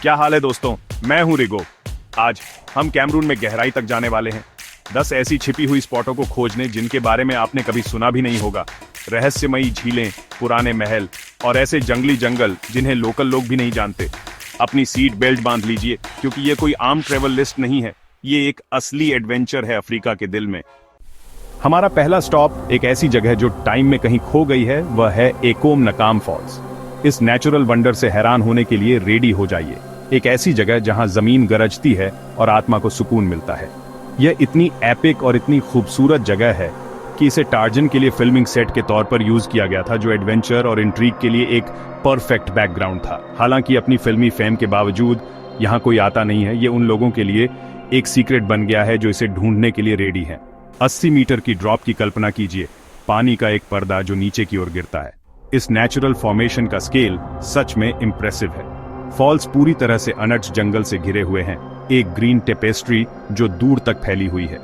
क्या हाल है दोस्तों, मैं हूं रिगो। आज हम कैमरून में गहराई तक जाने वाले हैं। 10 ऐसी छिपी हुई स्पॉटों को खोजने जिनके बारे में आपने कभी सुना भी नहीं होगा। रहस्यमयी झीलें, पुराने महल और ऐसे जंगली जंगल जिन्हें लोकल लोग भी नहीं जानते। अपनी सीट बेल्ट बांध लीजिए क्योंकि ये कोई आम ट्रेवल लिस्ट नहीं है, ये एक असली एडवेंचर है अफ्रीका के दिल में। हमारा पहला स्टॉप एक ऐसी जगह जो टाइम में कहीं खो गई है, वह है एकोम नकाम फॉल्स। इस नेचुरल वंडर से हैरान होने के लिए रेडी हो जाइए। एक ऐसी जगह जहां जमीन गरजती है और आत्मा को सुकून मिलता है। यह इतनी एपिक और इतनी खूबसूरत जगह है कि इसे टार्जन के लिए फिल्मिंग सेट के तौर पर यूज किया गया था, जो एडवेंचर और इंट्रीग के लिए एक परफेक्ट बैकग्राउंड था। हालांकि अपनी फिल्मी फेम के बावजूद यहाँ कोई आता नहीं है। ये उन लोगों के लिए एक सीक्रेट बन गया है जो इसे ढूंढने के लिए रेडी है। 80 मीटर की ड्रॉप की कल्पना कीजिए, पानी का एक पर्दा जो नीचे की ओर गिरता है। इस नेचुरल फॉर्मेशन का स्केल सच में इंप्रेसिव है। फॉल्स पूरी तरह से अनटच जंगल से घिरे हुए हैं, एक ग्रीन टेपेस्ट्री जो दूर तक फैली हुई है।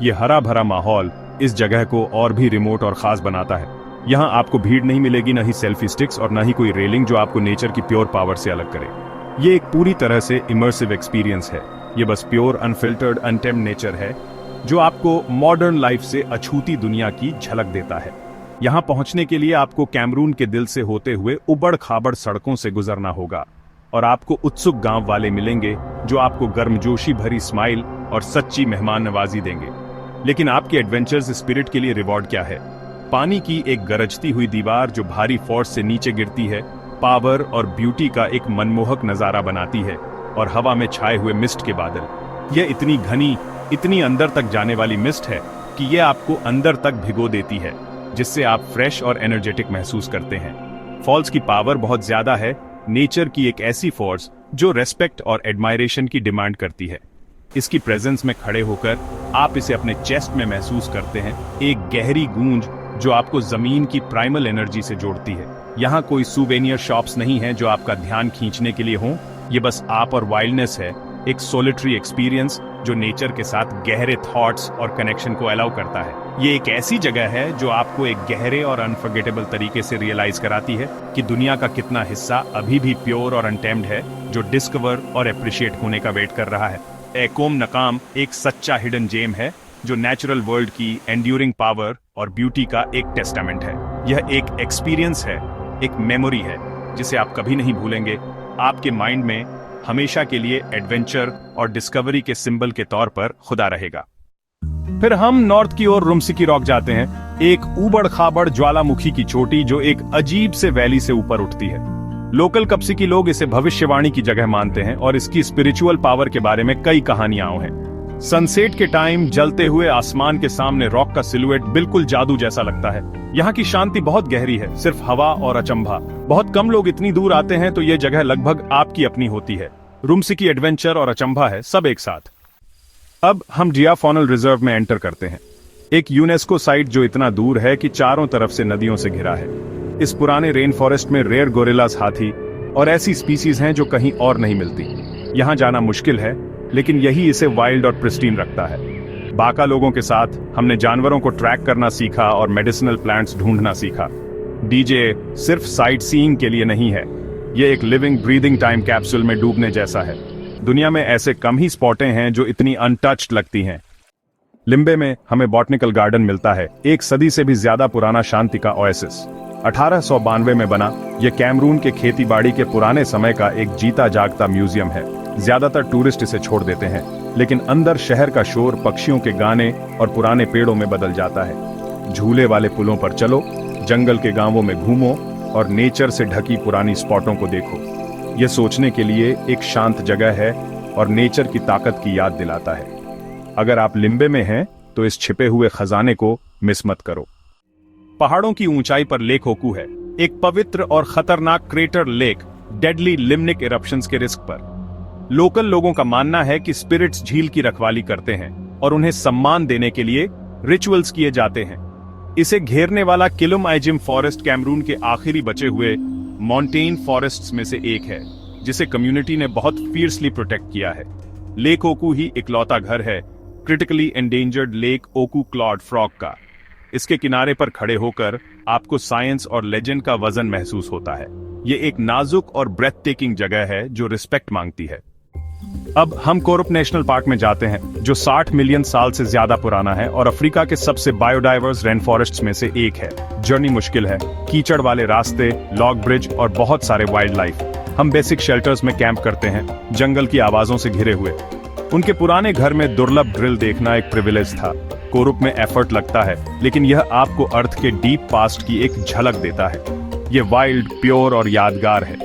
यह हरा भरा माहौल इस जगह को और भी रिमोट और खास बनाता है। यहाँ आपको भीड़ नहीं मिलेगी, न ही सेल्फी स्टिक्स और न ही कोई रेलिंग जो आपको नेचर की प्योर पावर से अलग करे। ये एक पूरी तरह से इमर्सिव एक्सपीरियंस है। ये बस प्योर अनफिल्टर्ड अनटेम्ड नेचर है जो आपको मॉडर्न लाइफ से अछूती दुनिया की झलक देता है। यहाँ पहुंचने के लिए आपको कैमरून के दिल से होते हुए उबड़ खाबड़ सड़कों से गुजरना होगा और आपको उत्सुक गांव वाले मिलेंगे जो आपको गर्मजोशी भरी स्माइल और सच्ची मेहमान नवाजी देंगे। लेकिन आपके एडवेंचर्स स्पिरिट के लिए रिवॉर्ड क्या है? पानी की एक गरजती हुई दीवार जो भारी फोर्स से नीचे गिरती है, पावर और ब्यूटी का एक मनमोहक नजारा बनाती है, और हवा में छाए हुए मिस्ट के बादल। यह इतनी घनी, इतनी अंदर तक जाने वाली मिस्ट है कि यह आपको अंदर तक भिगो देती है, जिससे आप फ्रेश और एनर्जेटिक महसूस करते हैं। फॉल्स की पावर बहुत ज्यादा है, नेचर की एक ऐसी फोर्स जो रेस्पेक्ट और एडमायरेशन की डिमांड करती है। इसकी प्रेजेंस में खड़े होकर आप इसे अपने चेस्ट में महसूस करते हैं, एक गहरी गूंज जो आपको जमीन की प्राइमल एनर्जी से जोड़ती है। यहाँ कोई सुवेनियर शॉप्स नहीं है जो आपका ध्यान खींचने के लिए हों, ये बस आप और वाइल्डनेस है, एक सोलिटरी एक्सपीरियंस जो नेचर के साथ गहरे थॉट्स और कनेक्शन को अलाउ करता है। ये एक ऐसी जगह है जो आपको एक गहरे और अनफॉरगेटेबल तरीके से रियलाइज कराती है कि दुनिया का कितना हिस्सा अभी भी प्योर और अनटेम्ड है, जो डिस्कवर और एप्रिशिएट होने का वेट कर रहा है। एकोम नकाम एक सच्चा हिडन जेम है जो नेचुरल वर्ल्ड की एंड्यूरिंग पावर और ब्यूटी का एक टेस्टामेंट है। यह एक एक्सपीरियंस है, एक मेमोरी है जिसे आप कभी नहीं भूलेंगे। आपके माइंड में हमेशा के लिए एडवेंचर और डिस्कवरी के सिंबल के तौर पर खुदा रहेगा। फिर हम नॉर्थ की ओर रुमसिकी रॉक जाते हैं, एक ऊबड़ खाबड़ ज्वालामुखी की चोटी जो एक अजीब से वैली से ऊपर उठती है। लोकल कप्सिकी लोग इसे भविष्यवाणी की जगह मानते हैं और इसकी स्पिरिचुअल पावर के बारे में कई कहानियां हैं। सनसेट के टाइम जलते हुए आसमान के सामने रॉक का सिलुएट बिल्कुल जादू जैसा लगता है। यहाँ की शांति बहुत गहरी है, सिर्फ हवा और अचंभा। बहुत कम लोग इतनी दूर आते हैं तो ये जगह लगभग आपकी अपनी होती है। रुमसिकी एडवेंचर और अचंभा है सब एक साथ। अब हम जिया फॉनल रिजर्व में एंटर करते हैं, एक यूनेस्को साइट जो इतना दूर है कि चारों तरफ से नदियों से घिरा है। इस पुराने रेन फॉरेस्ट में रेयर गोरिल्लास, हाथी और ऐसी स्पीसीज हैं जो कहीं और नहीं मिलती। यहाँ जाना मुश्किल है, लेकिन यही इसे वाइल्ड और प्रिस्टीन रखता है। बाका लोगों के साथ हमने जानवरों को ट्रैक करना सीखा और मेडिसिनल प्लांट्स ढूंढना सीखा। डीजे सिर्फ साइट सीइंग के लिए नहीं है, ये एक लिविंग ब्रीदिंग टाइम कैप्सूल में डूबने जैसा है। दुनिया में ऐसे कम ही स्पॉटें हैं जो इतनी अनटच्ड लगती हैं। लिम्बे में हमें बॉटनिकल गार्डन मिलता है, एक सदी से भी ज्यादा पुराना शांति का ओएसिस। 1892 में बना, यह कैमरून के खेतीबाड़ी के पुराने समय का एक जीता जागता म्यूजियम है। ज्यादातर टूरिस्ट इसे छोड़ देते हैं, लेकिन अंदर शहर का शोर पक्षियों के गाने और पुराने पेड़ों में बदल जाता है। झूले वाले पुलों पर चलो, जंगल के गांवों में घूमो और नेचर से ढकी पुरानी स्पॉटों को देखो। यह सोचने के लिए एक शांत जगह है और नेचर की ताकत की याद दिलाता है। अगर आप लिम्बे में हैं तो इस छिपे हुए खजाने को मिस मत करो। पहाड़ों की ऊंचाई पर लेक ओकू है, एक पवित्र और खतरनाक crater lake, deadly limnic eruptions के रिस्क पर। लोकल लोगों का मानना है कि स्पिरिट्स झील की रखवाली करते हैं और उन्हें सम्मान देने के लिए रिचुअल्स किए जाते हैं। इसे घेरने वाला किलुम आइजिम फॉरेस्ट कैमरून के आखिरी बचे हुए माउंटेन फॉरेस्ट्स में से एक है, जिसे कम्युनिटी ने बहुत फियर्सली प्रोटेक्ट किया है। लेक ओकू ही इकलौता घर है critically endangered Lake Oku clawed frog का। इसके किनारे पर खड़े होकर आपको साइंस और लेजेंड का वजन महसूस होता है। ये एक नाजुक और ब्रेथ टेकिंग जगह है जो रिस्पेक्ट मांगती है। अब हम कोरुप नेशनल पार्क में जाते हैं, जो 60 मिलियन साल से ज्यादा पुराना है और अफ्रीका के सबसे बायोडाइवर्स रेन फॉरेस्ट्स में से एक है। जर्नी मुश्किल है, कीचड़ वाले रास्ते, लॉग ब्रिज और बहुत सारे वाइल्ड लाइफ। हम बेसिक शेल्टर्स में कैंप करते हैं, जंगल की आवाजों से घिरे हुए। उनके पुराने घर में दुर्लभ ड्रिल देखना एक प्रिविलेज था। कोरुप में एफर्ट लगता है, लेकिन यह आपको अर्थ के डीप पास्ट की एक झलक देता है। यह वाइल्ड, प्योर और यादगार है।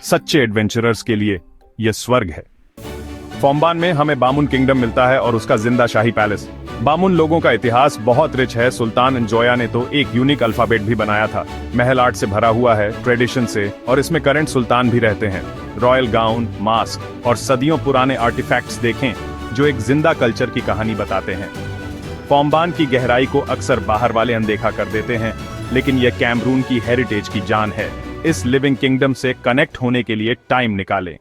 सच्चे एडवेंचरर्स के लिए यह स्वर्ग है। फोम्बान में हमें बामुन किंगडम मिलता है और उसका जिंदा शाही पैलेस। बामुन लोगों का इतिहास बहुत रिच है। सुल्तान इंजोया ने तो एक यूनिक अल्फाबेट भी बनाया था। महल आर्ट से भरा हुआ है, ट्रेडिशन से, और इसमें करंट सुल्तान भी रहते हैं। रॉयल गाउन, मास्क और सदियों पुराने आर्टिफैक्ट्स देखें जो एक जिंदा कल्चर की कहानी बताते हैं। फोम्बान की गहराई को अक्सर बाहर वाले अनदेखा कर देते हैं, लेकिन यह कैमरून की हेरिटेज की जान है। इस लिविंग किंगडम से कनेक्ट होने के लिए टाइम निकालें।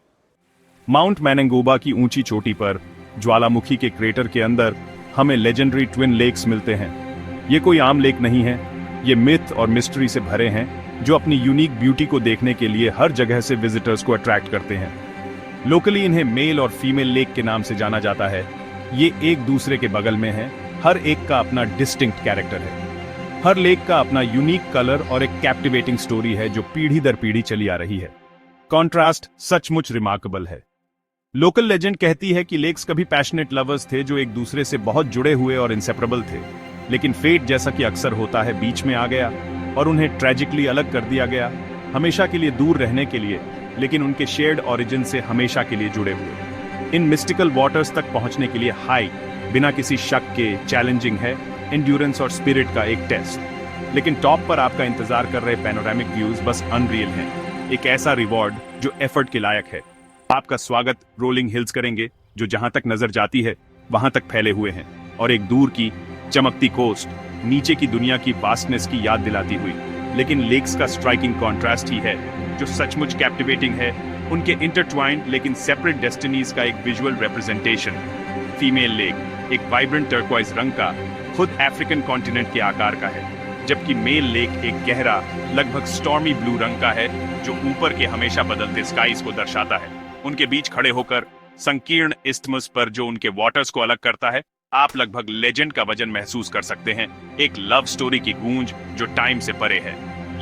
माउंट मैनेंगोबा की ऊंची चोटी पर ज्वालामुखी के क्रेटर के अंदर हमें लेजेंडरी ट्विन लेक्स मिलते हैं। ये कोई आम लेक नहीं है, ये मिथ और मिस्ट्री से भरे हैं जो अपनी यूनिक ब्यूटी को देखने के लिए हर जगह से विजिटर्स को अट्रैक्ट करते हैं। लोकली इन्हें मेल और फीमेल लेक के नाम से जाना जाता है। ये एक दूसरे के बगल में है, हर एक का अपना डिस्टिंक्ट कैरेक्टर है। हर लेक का अपना यूनिक कलर और एक कैप्टिवेटिंग स्टोरी है जो पीढ़ी दर पीढ़ी चली आ रही है। कॉन्ट्रास्ट सचमुच रिमार्केबल है। लोकल लेजेंड कहती है कि लेक्स कभी पैशनेट लवर्स थे जो एक दूसरे से बहुत जुड़े हुए और इंसेपरेबल थे, लेकिन फेट, जैसा कि अक्सर होता है, बीच में आ गया और उन्हें ट्रेजिकली अलग कर दिया गया, हमेशा के लिए दूर रहने के लिए, लेकिन उनके शेयर्ड ओरिजिन से हमेशा के लिए जुड़े हुए। इन मिस्टिकल वाटर्स तक पहुंचने के लिए हाइक बिना किसी शक के चैलेंजिंग है, एंड्योरेंस और स्पिरिट का एक टेस्ट। लेकिन टॉप पर आपका इंतजार कर रहे पैनोरामिक व्यूज बस अनरियल हैं, एक ऐसा रिवॉर्ड जो एफर्ट के लायक है। आपका स्वागत रोलिंग हिल्स करेंगे जो जहां तक नजर जाती है वहां तक फैले हुए हैं, और एक दूर की चमकती कोस्ट नीचे की दुनिया की वास्टनेस की याद दिलाती हुई। लेकिन लेक्स का स्ट्राइकिंग कॉन्ट्रास्ट ही है जो सचमुच कैप्टिवेटिंग है, उनके इंटरट्वाइंड लेकिन सेपरेट डेस्टिनीज का एक विजुअल रिप्रेजेंटेशन। फीमेल लेक एक वाइब्रेंट टर्क्वाइज रंग का, खुद अफ्रीकन कॉन्टिनेंट के आकार का है, जबकि मेल लेक एक गहरा, लगभग स्टॉर्मी ब्लू रंग का है जो ऊपर के हमेशा बदलते स्काईज को दर्शाता है। उनके बीच खड़े होकर संकीर्ण इस्थमस पर जो उनके वाटर्स को अलग करता है, आप लगभग लेजेंड का वजन महसूस कर सकते हैं, एक लव स्टोरी की गूंज जो टाइम से परे है।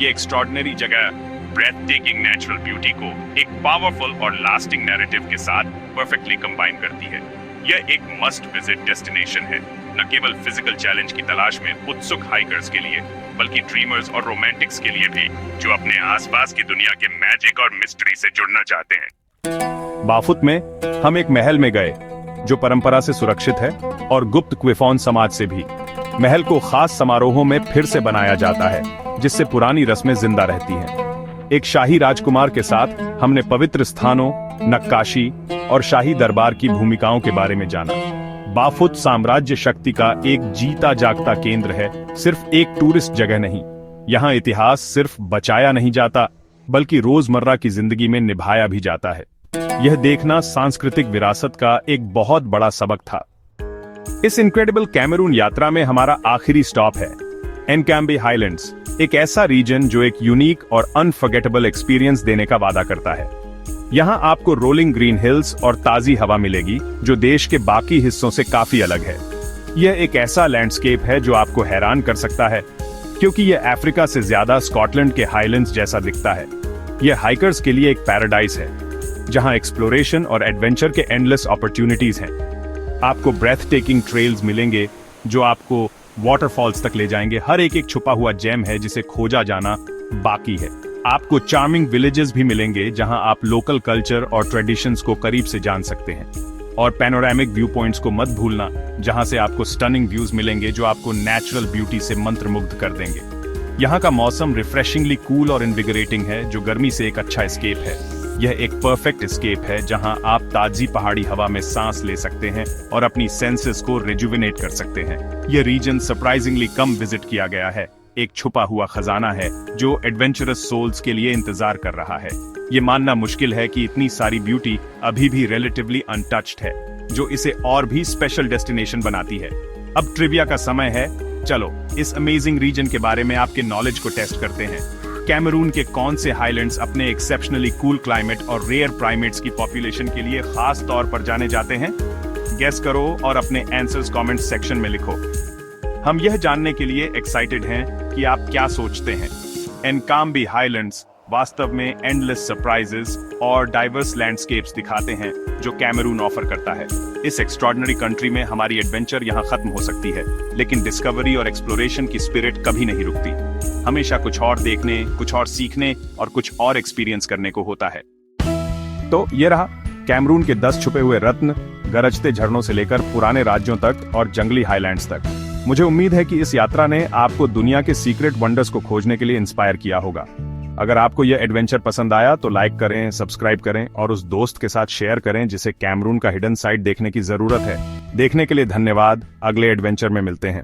ये एक्स्ट्रॉर्डिनरी जगह ब्रेथ टेकिंग नेचुरल ब्यूटी को एक पावरफुल और लास्टिंग नैरेटिव के साथ परफेक्टली कंबाइन करती है। यह एक मस्ट विजिट डेस्टिनेशन है, न केवल फिजिकल चैलेंज की तलाश में उत्सुक हाइकर्स के लिए, बल्कि ड्रीमर्स और रोमांटिक्स के लिए भी जो अपने आसपास की दुनिया के मैजिक और मिस्ट्री से जुड़ना चाहते हैं। बाफुत में हम एक महल में गए जो परंपरा से सुरक्षित है और गुप्त क्विफॉन समाज से भी। महल को खास समारोहों में फिर से बनाया जाता है जिससे पुरानी रस्में जिंदा रहती हैं। एक शाही राजकुमार के साथ हमने पवित्र स्थानों, नक्काशी और शाही दरबार की भूमिकाओं के बारे में जाना। बाफुत साम्राज्य शक्ति का एक जीता जागता केंद्र है, सिर्फ एक टूरिस्ट जगह नहीं। यहाँ इतिहास सिर्फ बचाया नहीं जाता बल्कि रोजमर्रा की जिंदगी में निभाया भी जाता है। यह देखना सांस्कृतिक विरासत का एक बहुत बड़ा सबक था। इस इनक्रेडिबल कैमरून यात्रा में हमारा आखिरी स्टॉप है एनकैम्बे हाईलैंड्स, एक ऐसा रीजन जो एक यूनिक और अनफॉरगेटेबल एक्सपीरियंस देने का वादा करता है। यहाँ आपको रोलिंग ग्रीन हिल्स और ताजी हवा मिलेगी जो देश के बाकी हिस्सों से काफी अलग है। यह एक ऐसा लैंडस्केप है जो आपको हैरान कर सकता है, क्योंकि यह अफ्रीका से ज्यादा स्कॉटलैंड के हाईलैंड्स जैसा दिखता है। यह हाइकर्स के लिए एक पैराडाइज है जहां एक्सप्लोरेशन और एडवेंचर के एंडलेस अपॉर्चुनिटीज हैं। आपको ब्रेथ टेकिंग ट्रेल्स मिलेंगे जो आपको वाटरफॉल्स तक ले जाएंगे। हर एक छुपा हुआ जेम है जिसे खोजा जाना बाकी है। आपको चार्मिंग विलेजेस भी मिलेंगे जहां आप लोकल कल्चर और ट्रेडिशंस को करीब से जान सकते हैं। और पैनोरामिक व्यू पॉइंट्स को मत भूलना, जहां से आपको स्टनिंग व्यूज मिलेंगे जो आपको नेचुरल ब्यूटी से मंत्रमुग्ध कर देंगे। यहाँ का मौसम रिफ्रेशिंगली कूल और इनविगरेटिंग है जो गर्मी से एक अच्छा एस्केप है। यह एक परफेक्ट एस्केप है जहां आप ताजी पहाड़ी हवा में सांस ले सकते हैं और अपनी सेंसेस को रिजुविनेट कर सकते हैं। यह रीजन सरप्राइजिंगली कम विजिट किया गया है, एक छुपा हुआ खजाना है जो एडवेंचरस सोल्स के लिए इंतजार कर रहा है। ये मानना मुश्किल है कि इतनी सारी ब्यूटी अभी भी रिलेटिवली अनटच्ड है, जो इसे और भी स्पेशल डेस्टिनेशन बनाती है। अब ट्रिविया का समय है। चलो इस अमेजिंग रीजन के बारे में आपके नॉलेज को टेस्ट करते हैं। कैमरून के कौन से हाईलैंड्स अपने एक्सेप्शनली कूल क्लाइमेट और रेयर प्राइमेट्स की पॉपुलेशन के लिए खास तौर पर जाने जाते हैं? गेस करो और अपने आंसर्स कमेंट सेक्शन में लिखो। हम यह जानने के लिए एक्साइटेड हैं कि आप क्या सोचते हैं। एनकाम्बी हाईलैंड्स वास्तव में एंडलेस सरप्राइजेस और डाइवर्स लैंडस्केप्स दिखाते हैं जो कैमरून ऑफर करता है। इस एक्स्ट्रॉर्डिनरी कंट्री में हमारी एडवेंचर यहाँ खत्म हो सकती है, लेकिन डिस्कवरी और एक्सप्लोरेशन की स्पिरिट कभी नहीं रुकती। हमेशा कुछ और देखने, कुछ और सीखने और कुछ और एक्सपीरियंस करने को होता है। तो ये रहा कैमरून के 10 छुपे हुए रत्न, गरजते झरनों से लेकर पुराने राज्यों तक और जंगली हाईलैंड्स तक। मुझे उम्मीद है कि इस यात्रा ने आपको दुनिया के सीक्रेट वंडर्स को खोजने के लिए इंस्पायर किया होगा। अगर आपको यह एडवेंचर पसंद आया तो लाइक करें, सब्सक्राइब करें और उस दोस्त के साथ शेयर करें जिसे कैमरून का हिडन साइड देखने की जरूरत है। देखने के लिए धन्यवाद। अगले एडवेंचर में मिलते हैं।